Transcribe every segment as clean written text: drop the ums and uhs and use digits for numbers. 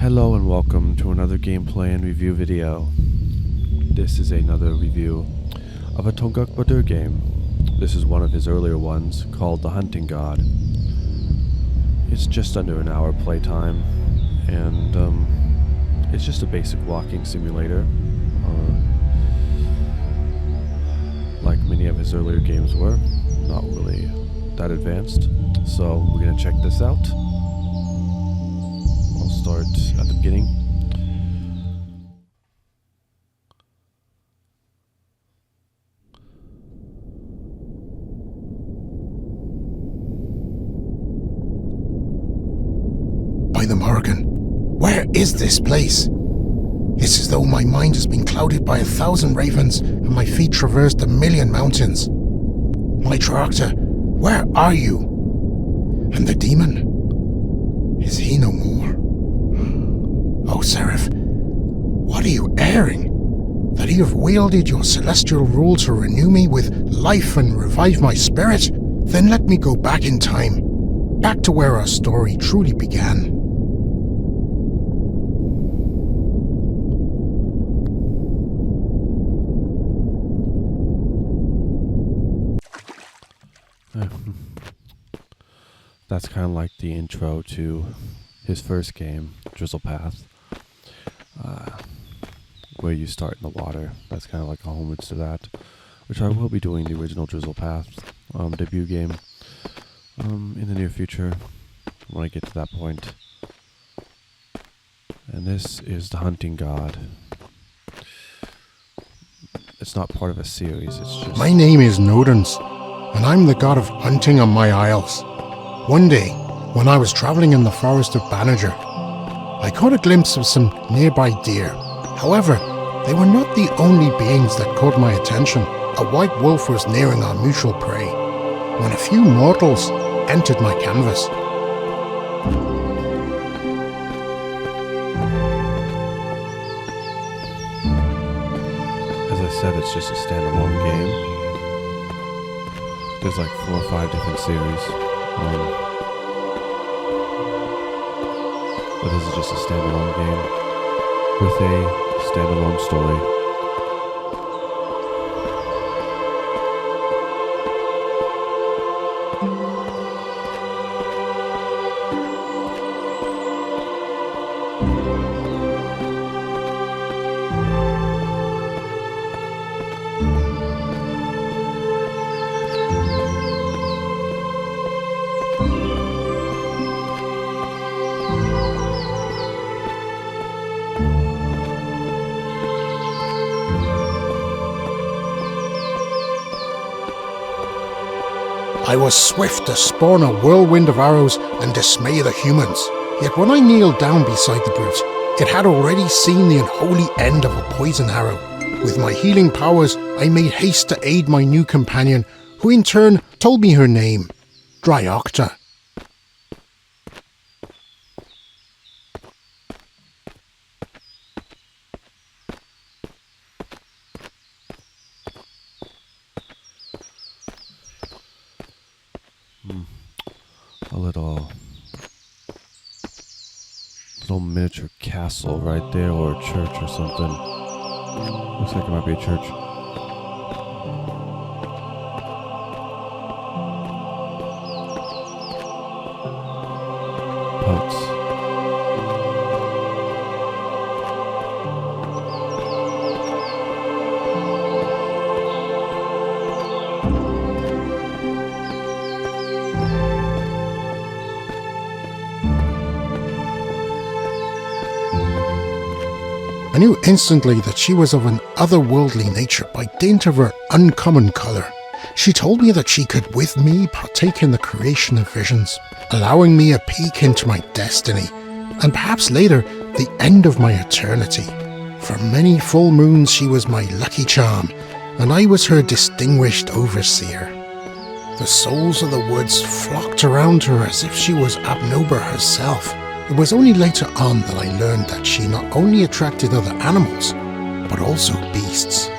Hello and welcome to another gameplay and review video. This is another review of a Tonguc Bodur game. This is one of his earlier ones called The Hunting God. It's just under an hour playtime and it's just a basic walking simulator. Like many of his earlier games were, not really that advanced. So we're gonna check this out. I'll start at the beginning. By the Morgan, where is this place? It's as though my mind has been clouded by 1,000 ravens and my feet traversed 1,000,000 mountains. My Tractor, where are you? And the demon? Is he no more? Oh, Seraph, what are you airing? That you have wielded your celestial rule to renew me with life and revive my spirit? Then let me go back in time, back to where our story truly began. That's kind of like the intro to his first game, Drizzle Path, where you start in the water. That's kind of like a homage to that, which I will be doing the original Drizzle Path debut game in the near future when I get to that point. And this is The Hunting God. It's not part of a series, it's just... My name is Nodens, and I'm the god of hunting on my isles. One day, when I was travelling in the forest of Banager, I caught a glimpse of some nearby deer. However, they were not the only beings that caught my attention. A white wolf was nearing our mutual prey, when a few mortals entered my canvas. As I said, it's just a standalone game. There's like 4 or 5 different series. But this is just a standalone game with a standalone story. I was swift to spawn a whirlwind of arrows and dismay the humans. Yet when I kneeled down beside the brute, it had already seen the unholy end of a poison arrow. With my healing powers, I made haste to aid my new companion, who in turn told me her name, Dryocta. A little miniature castle right there, or a church or something. Looks like it might be a church. Pelts. I knew instantly that she was of an otherworldly nature by dint of her uncommon colour. She told me that she could with me partake in the creation of visions, allowing me a peek into my destiny, and perhaps later the end of my eternity. For many full moons she was my lucky charm, and I was her distinguished overseer. The souls of the woods flocked around her as if she was Abnober herself. It was only later on that I learned that she not only attracted other animals, but also beasts.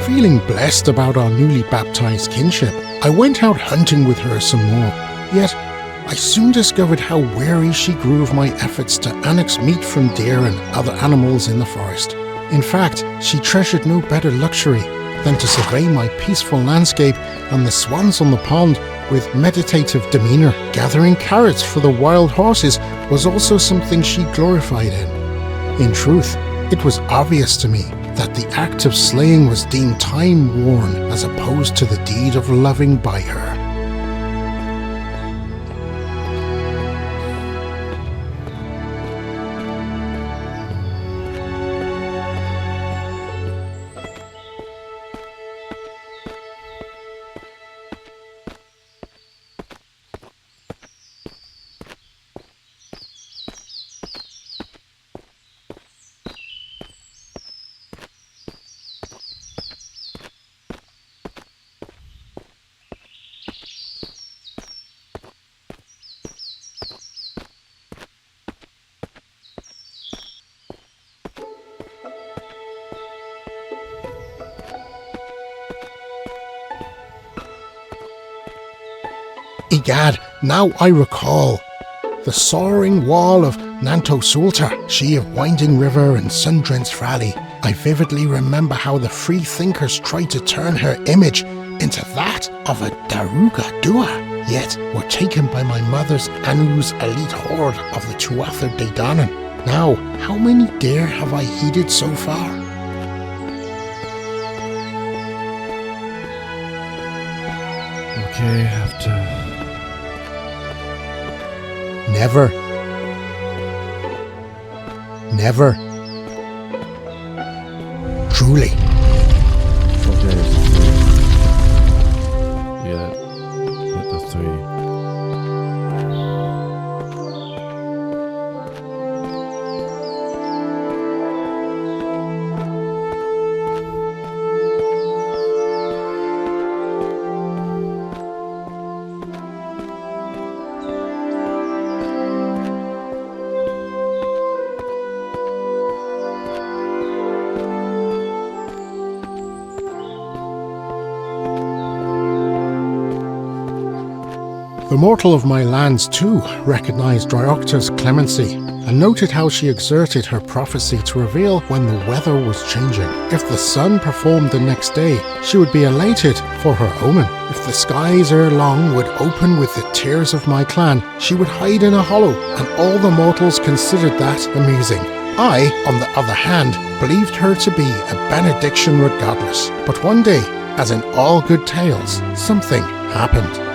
Feeling blessed about our newly baptized kinship, I went out hunting with her some more. Yet, I soon discovered how weary she grew of my efforts to annex meat from deer and other animals in the forest. In fact, she treasured no better luxury than to survey my peaceful landscape and the swans on the pond with meditative demeanor. Gathering carrots for the wild horses was also something she glorified in. In truth, it was obvious to me that the act of slaying was deemed time-worn as opposed to the deed of loving by her. Egad, now I recall. The soaring wall of Nanto Sulta, she of Winding River and sun-drenched valley. I vividly remember how the free thinkers tried to turn her image into that of a Daruga Dua, yet were taken by my mother's Anu's elite horde of the Tuatha De Danann. Now, how many dare have I heeded so far? Okay, have to... Never. Never. Truly. Okay, it's the 3. Yeah, hit the 3. The mortal of my lands, too, recognised Dryocta's clemency and noted how she exerted her prophecy to reveal when the weather was changing. If the sun performed the next day, she would be elated for her omen. If the skies ere long would open with the tears of my clan, she would hide in a hollow, and all the mortals considered that amusing. I, on the other hand, believed her to be a benediction regardless. But one day, as in all good tales, something happened.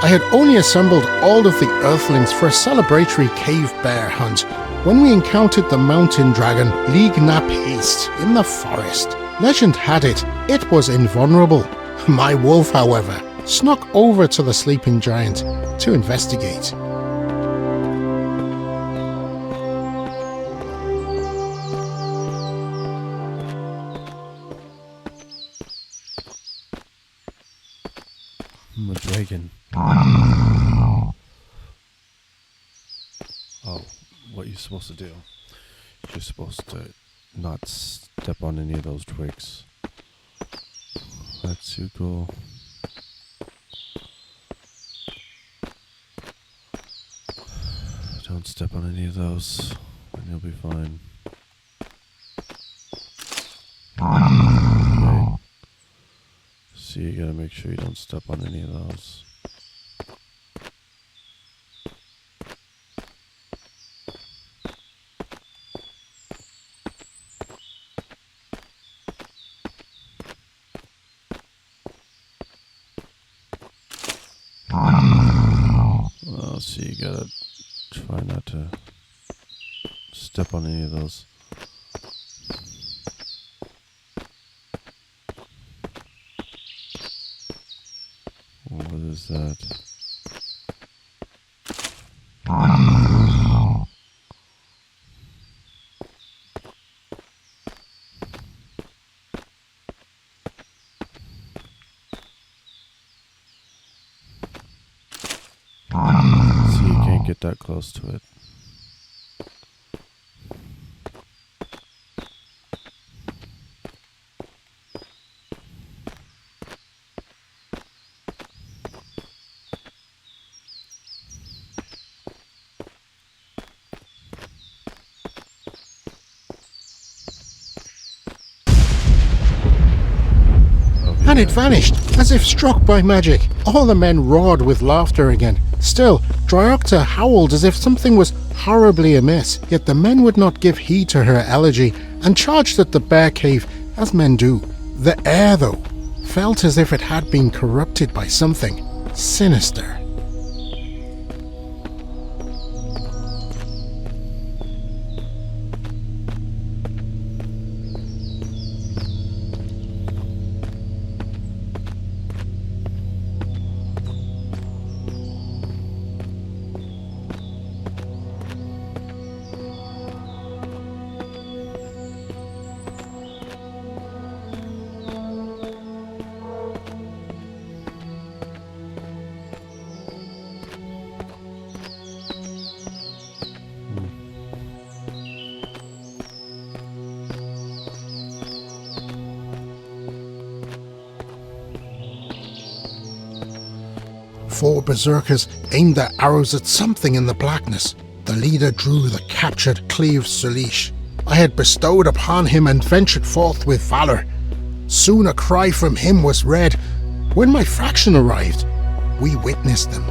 I had only assembled all of the earthlings for a celebratory cave bear hunt when we encountered the mountain dragon Lignaphaste in the forest. Legend had it was invulnerable. My wolf, however, snuck over to the sleeping giant to investigate. I'm a dragon. Oh, what you're supposed to do? You're supposed to not step on any of those twigs. That's your goal. Don't step on any of those, and you'll be fine. Okay. So you gotta make sure you don't step on any of those. Oh, so you gotta try not to step on any of those. What is that? So you can't get that close to it. and it vanished, as if struck by magic. All the men roared with laughter again. Still, Dryocta howled as if something was horribly amiss, yet the men would not give heed to her elegy and charged at the bear cave, as men do. The air, though, felt as if it had been corrupted by something sinister. Four berserkers aimed their arrows at something in the blackness. The leader drew the captured Cleave Sulish. I had bestowed upon him and ventured forth with valour. Soon a cry from him was read. When my fraction arrived, we witnessed them.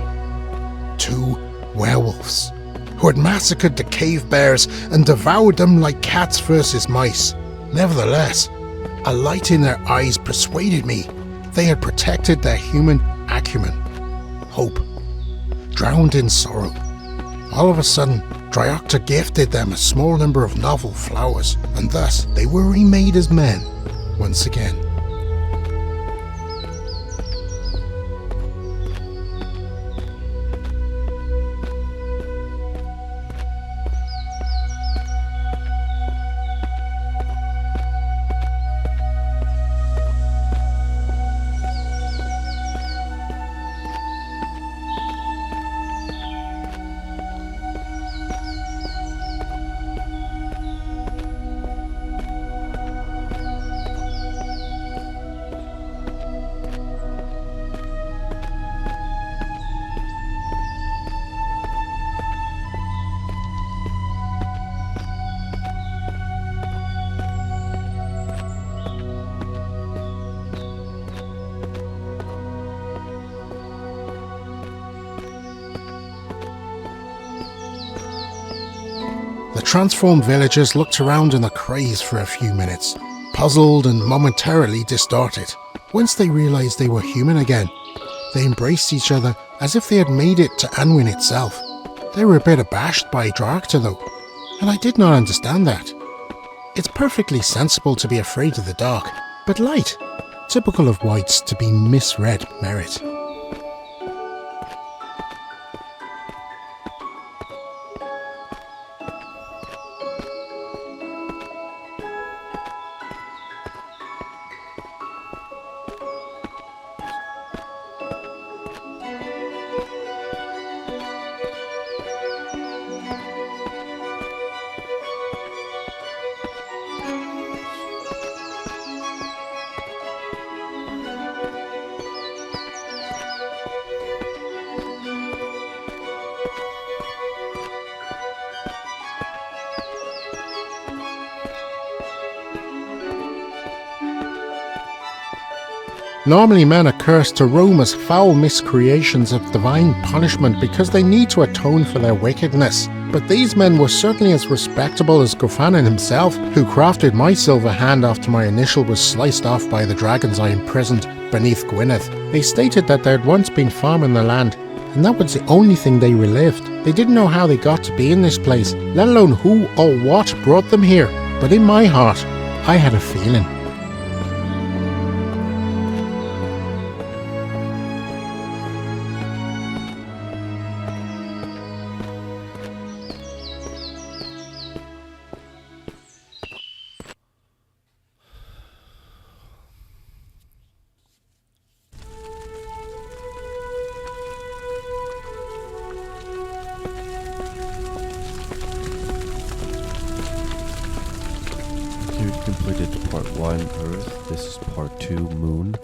2 werewolves, who had massacred the cave bears and devoured them like cats versus mice. Nevertheless, a light in their eyes persuaded me they had protected their human acumen. Hope, drowned in sorrow. All of a sudden, Dryocta gifted them a small number of novel flowers, and thus they were remade as men once again. The transformed villagers looked around in a craze for a few minutes, puzzled and momentarily distorted. Once they realised they were human again, they embraced each other as if they had made it to Anwin itself. They were a bit abashed by Dryocta though, and I did not understand that. It's perfectly sensible to be afraid of the dark, but light, typical of whites to be misread merit. Normally men are cursed to roam as foul miscreations of divine punishment because they need to atone for their wickedness. But these men were certainly as respectable as Gofanan himself, who crafted my silver hand after my initial was sliced off by the dragons I imprisoned beneath Gwynedd. They stated that there had once been farming the land, and that was the only thing they relived. They didn't know how they got to be in this place, let alone who or what brought them here. But in my heart, I had a feeling. We've completed part 1 Earth, this is part 2 Moon.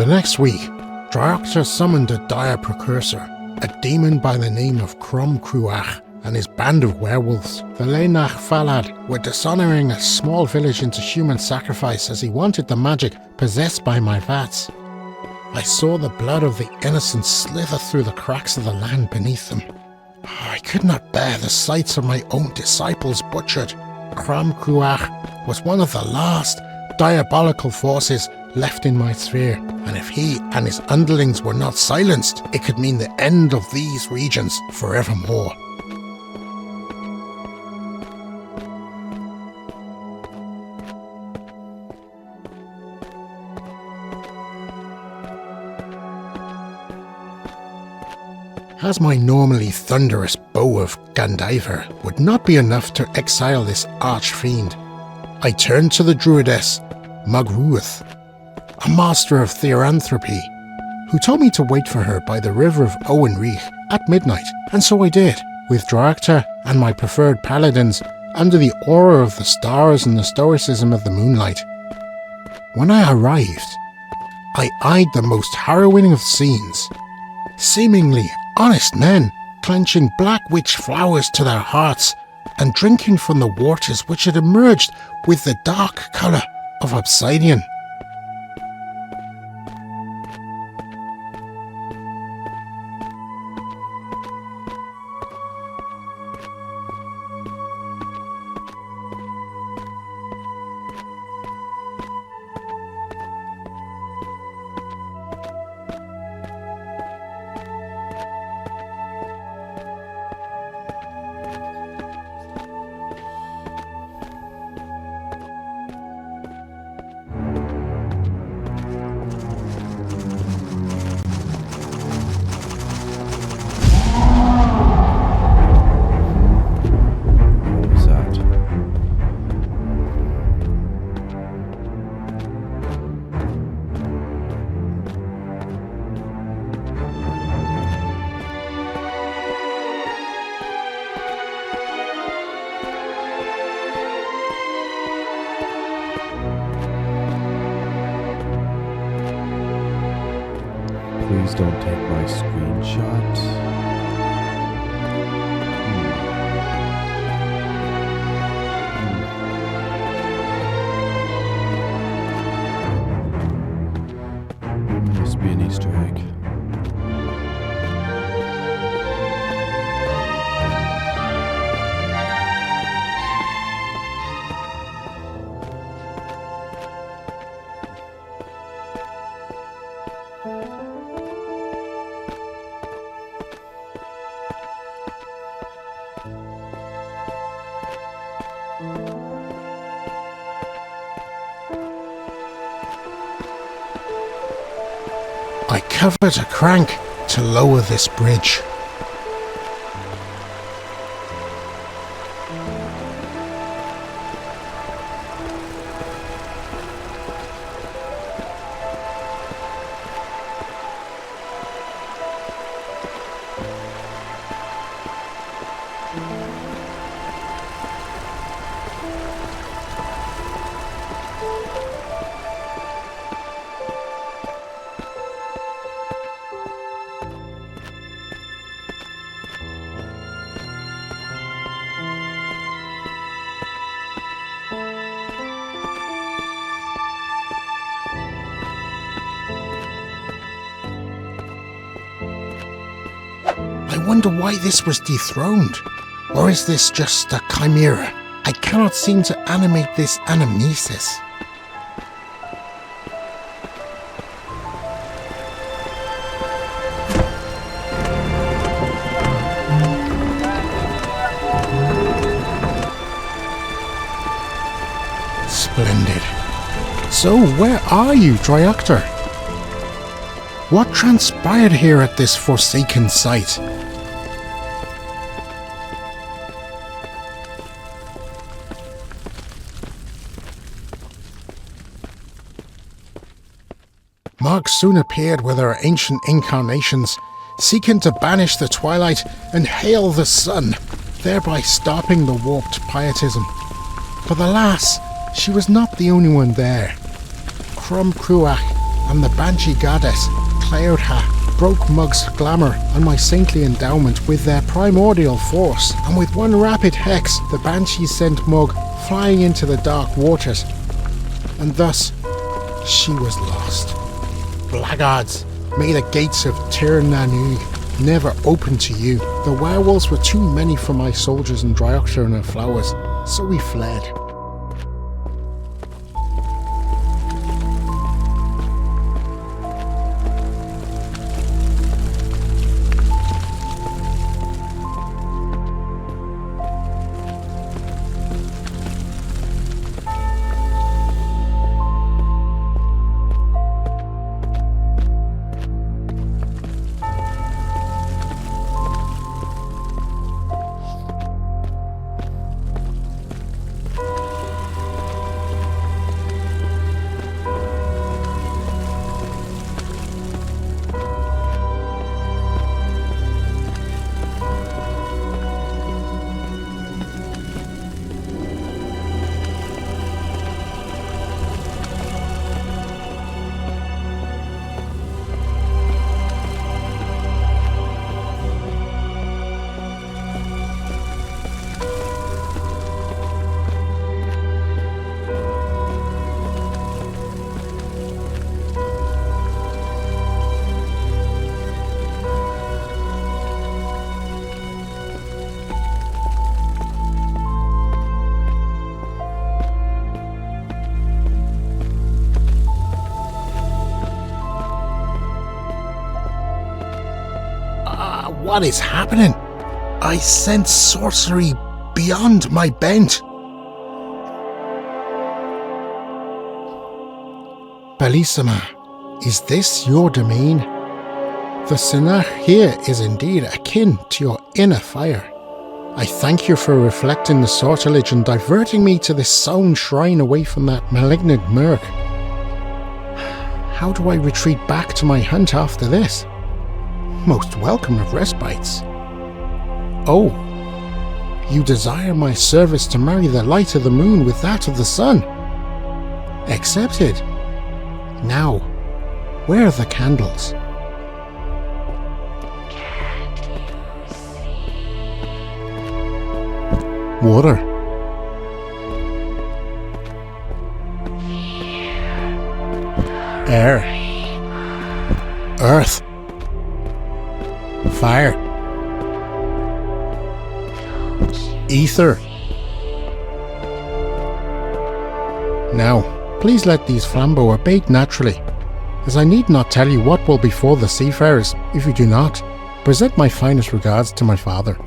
The next week, Dryocta summoned a dire precursor, a demon by the name of Cruach, and his band of werewolves. The Lenach Falad were dishonouring a small village into human sacrifice as he wanted the magic possessed by my vats. I saw the blood of the innocent slither through the cracks of the land beneath them. I could not bear the sights of my own disciples butchered. Cruach was one of the last diabolical forces left in my sphere, and if he and his underlings were not silenced, it could mean the end of these regions forevermore. As my normally thunderous bow of Gandaiver would not be enough to exile this arch-fiend, I turned to the druidess Magruath, a master of theoranthropy, who told me to wait for her by the river of Owenreich at midnight, and so I did, with Dryocta and my preferred paladins under the aura of the stars and the stoicism of the moonlight. When I arrived, I eyed the most harrowing of scenes. Seemingly honest men clenching black witch flowers to their hearts and drinking from the waters which had emerged with the dark colour of obsidian. Please don't take my screenshot. Must be an Easter egg. I covered a crank to lower this bridge. I wonder why this was dethroned. Or is this just a chimera? I cannot seem to animate this anamnesis. Splendid. So where are you, Dryocta? What transpired here at this forsaken site? Marks soon appeared with her ancient incarnations, seeking to banish the twilight and hail the sun, thereby stopping the warped pietism. But alas, she was not the only one there. Cruach, and the Banshee Goddess, Cloudha, broke Mug's glamour and my saintly endowment with their primordial force, and with one rapid hex the Banshees sent Mug flying into the dark waters, and thus she was lost. Blackguards, may the gates of Tir Nanu never open to you. The werewolves were too many for my soldiers and Dryoctor and her flowers, so we fled. What is happening? I sense sorcery beyond my bent. Bellissima, is this your domain? The Sinach here is indeed akin to your inner fire. I thank you for reflecting the sortilege and diverting me to this sound shrine away from that malignant murk. How do I retreat back to my hunt after this? Most welcome of respites. Oh, you desire my service to marry the light of the moon with that of the sun. Accepted. Now, where are the candles? Water. Air. Earth. Fire. Ether. Now, please let these flambeaux abate naturally, as I need not tell you what will befall the seafarers if you do not. Present my finest regards to my father.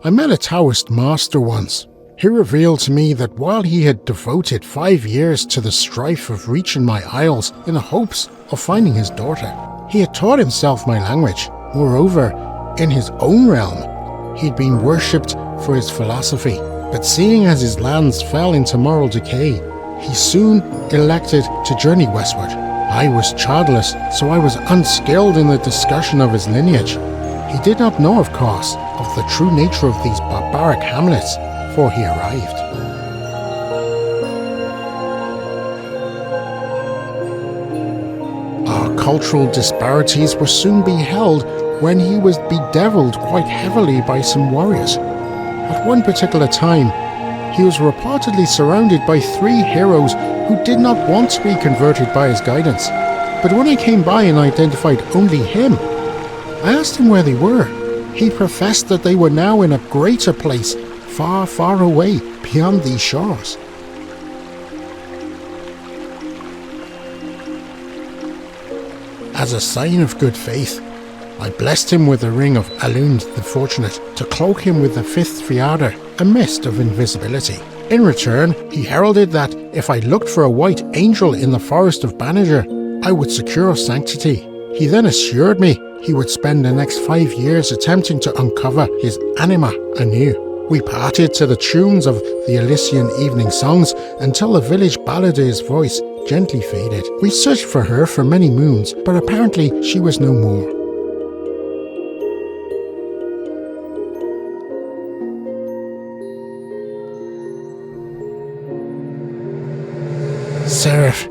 I met a Taoist master once. He revealed to me that while he had devoted 5 years to the strife of reaching my isles in the hopes of finding his daughter, he had taught himself my language. Moreover, in his own realm, he had been worshipped for his philosophy. But seeing as his lands fell into moral decay, he soon elected to journey westward. I was childless, so I was unskilled in the discussion of his lineage. He did not know, of course, of the true nature of these barbaric hamlets, for he arrived. Our cultural disparities were soon beheld when he was bedeviled quite heavily by some warriors. At one particular time, he was reportedly surrounded by 3 heroes who did not want to be converted by his guidance. But when I came by and identified only him, I asked him where they were. He professed that they were now in a greater place, far, far away, beyond these shores. As a sign of good faith, I blessed him with the ring of Alund the Fortunate to cloak him with the 5th Fiada, a mist of invisibility. In return, he heralded that if I looked for a white angel in the forest of Banager, I would secure sanctity. He then assured me he would spend the next 5 years attempting to uncover his anima anew. We parted to the tunes of the Elysian evening songs until the village balladeer's voice gently faded. We searched for her for many moons, but apparently she was no more. Seraph.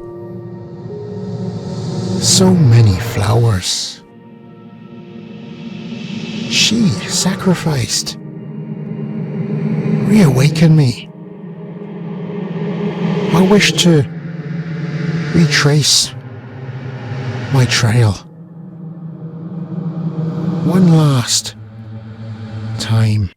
So many flowers. She sacrificed. Reawaken me. I wish to retrace my trail. One last time.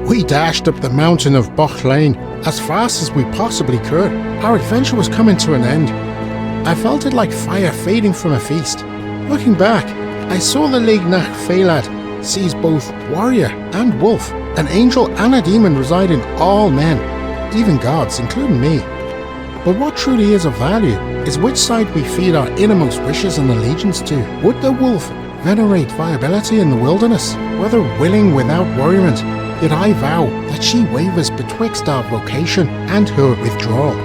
We dashed up the mountain of Boch Lane as fast as we possibly could. Our adventure was coming to an end. I felt it like fire fading from a feast. Looking back, I saw the Lignach Phalad sees both warrior and wolf. An angel and a demon reside in all men, even gods, including me. But what truly is of value is which side we feed our innermost wishes and allegiance to. Would the wolf venerate viability in the wilderness, whether willing without worriment? Yet I vow that she wavers betwixt our vocation and her withdrawal.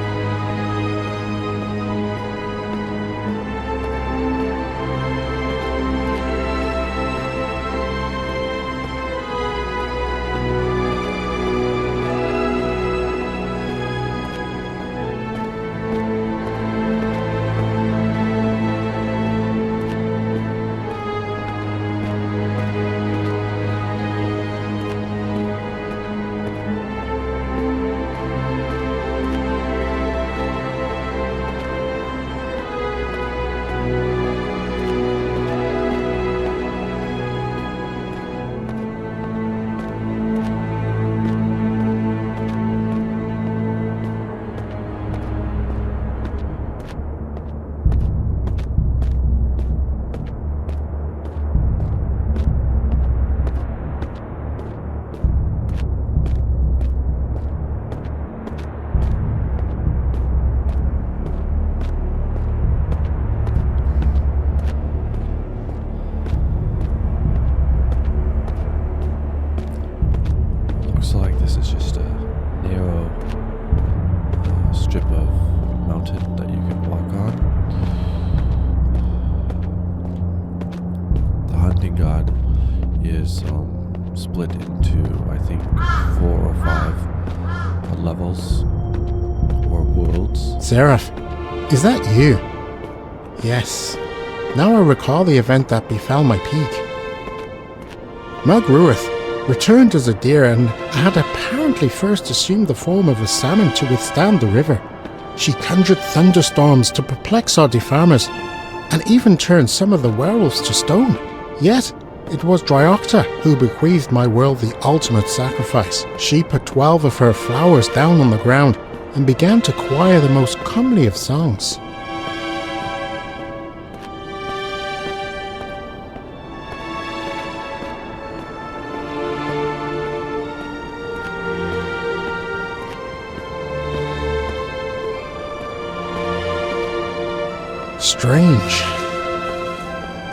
Looks like this is just a narrow strip of mountain that you can walk on. The hunting god is split into, I think, 4 or 5 levels or worlds. Seraph, is that you? Yes. Now I recall the event that befell my peak. Melgruith returned as a deer, and I had apparently first assumed the form of a salmon to withstand the river. She conjured thunderstorms to perplex our defarmers, and even turned some of the werewolves to stone. Yet, it was Dryocta who bequeathed my world the ultimate sacrifice. She put 12 of her flowers down on the ground, and began to choir the most comely of songs. Strange.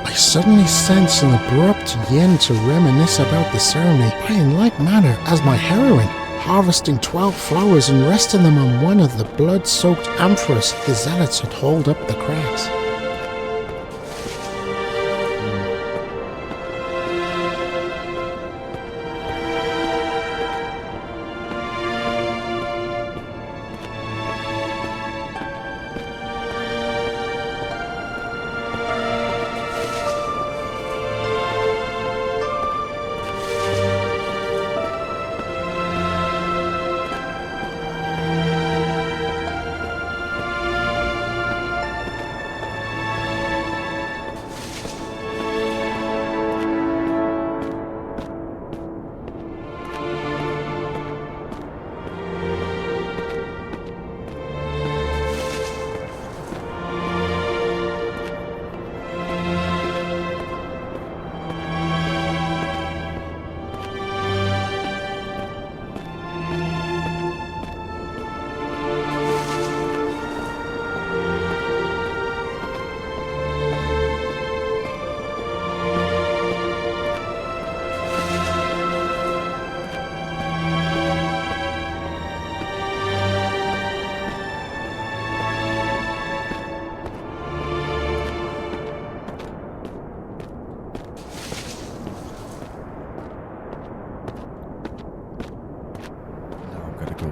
I suddenly sense an abrupt yen to reminisce about the ceremony, I in like manner as my heroine, harvesting 12 flowers and resting them on one of the blood-soaked amphoras the zealots had hauled up the crags.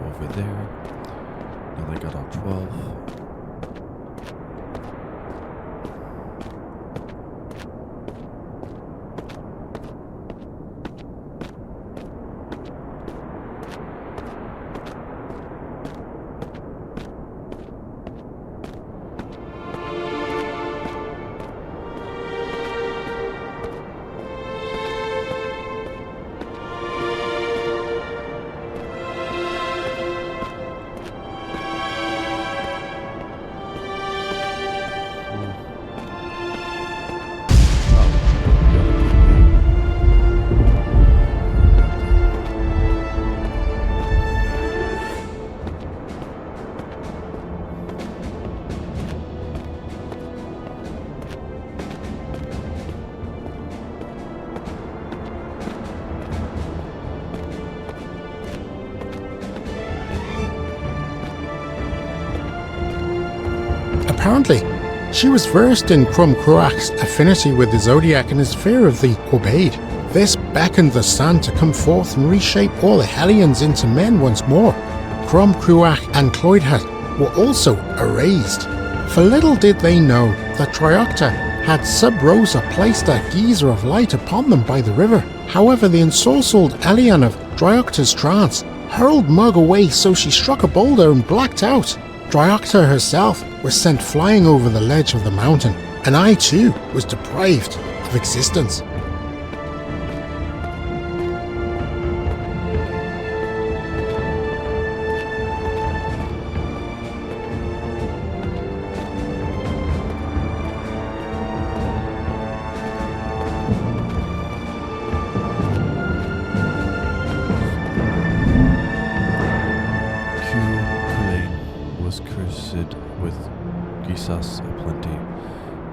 over there. Now they got all 12. Apparently, she was versed in Cruac's affinity with the Zodiac and his fear of the Obeyed. This beckoned the sand to come forth and reshape all the Hellions into men once more. Cruac and Cloydhead were also erased. For little did they know that Triocta had Sub Rosa placed a geyser of light upon them by the river. However, the ensorcelled alien of Triocta's trance hurled Mug away, so she struck a boulder and blacked out. Triocta herself was sent flying over the ledge of the mountain, and I too was deprived of existence. With Gisas aplenty,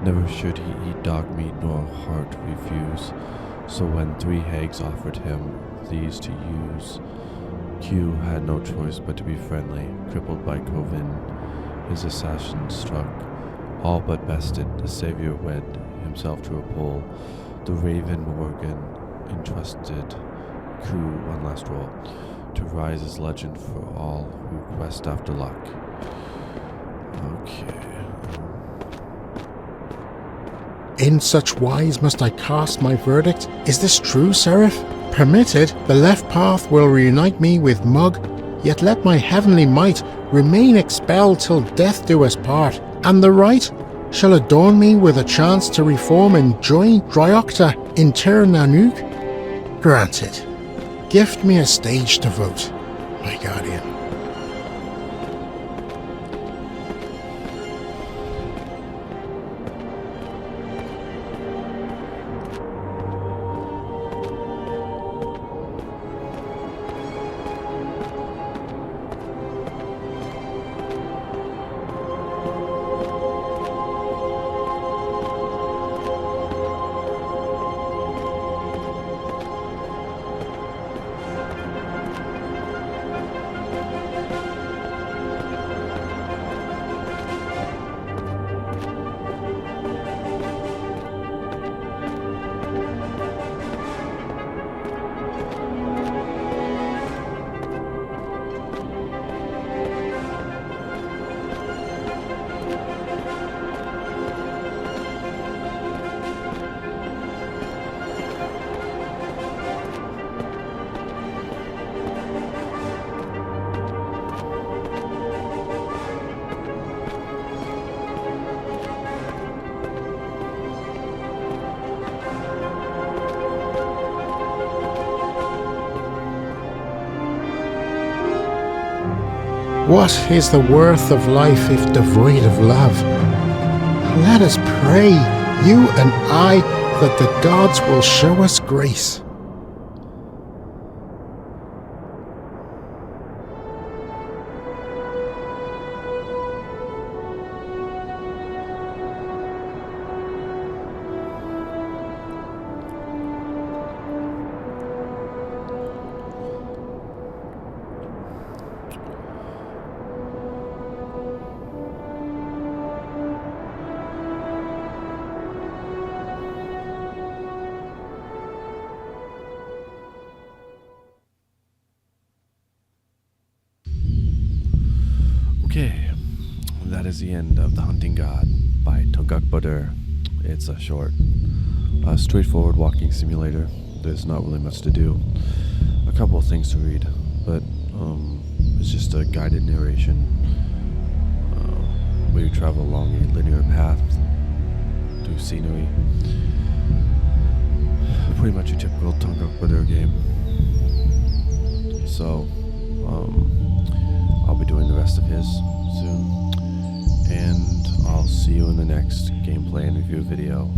never should he eat dog meat nor heart refuse. So when 3 hags offered him these to use, Q had no choice but to be friendly. Crippled by Covin, his assassin struck, all but bested. The savior wed himself to a pole. The raven Morgan entrusted Q one last roll to rise as legend for all who quest after luck. Okay. In such wise must I cast my verdict. Is this true, Seraph? Permitted, the left path will reunite me with Mug, yet let my heavenly might remain expelled till death do us part, and the right shall adorn me with a chance to reform and join Triocta in Tonguc. Granted. Gift me a stage to vote, my guardian. What is the worth of life if devoid of love? Let us pray, you and I, that the gods will show us grace. Okay, that is the end of The Hunting God by Tonguc Bodur. It's a short, straightforward walking simulator. There's not really much to do. A couple of things to read, but it's just a guided narration. We travel along a linear path through scenery. Pretty much a typical Tonguc Bodur game. So, I'll be doing the rest of his soon. And I'll see you in the next gameplay and review video.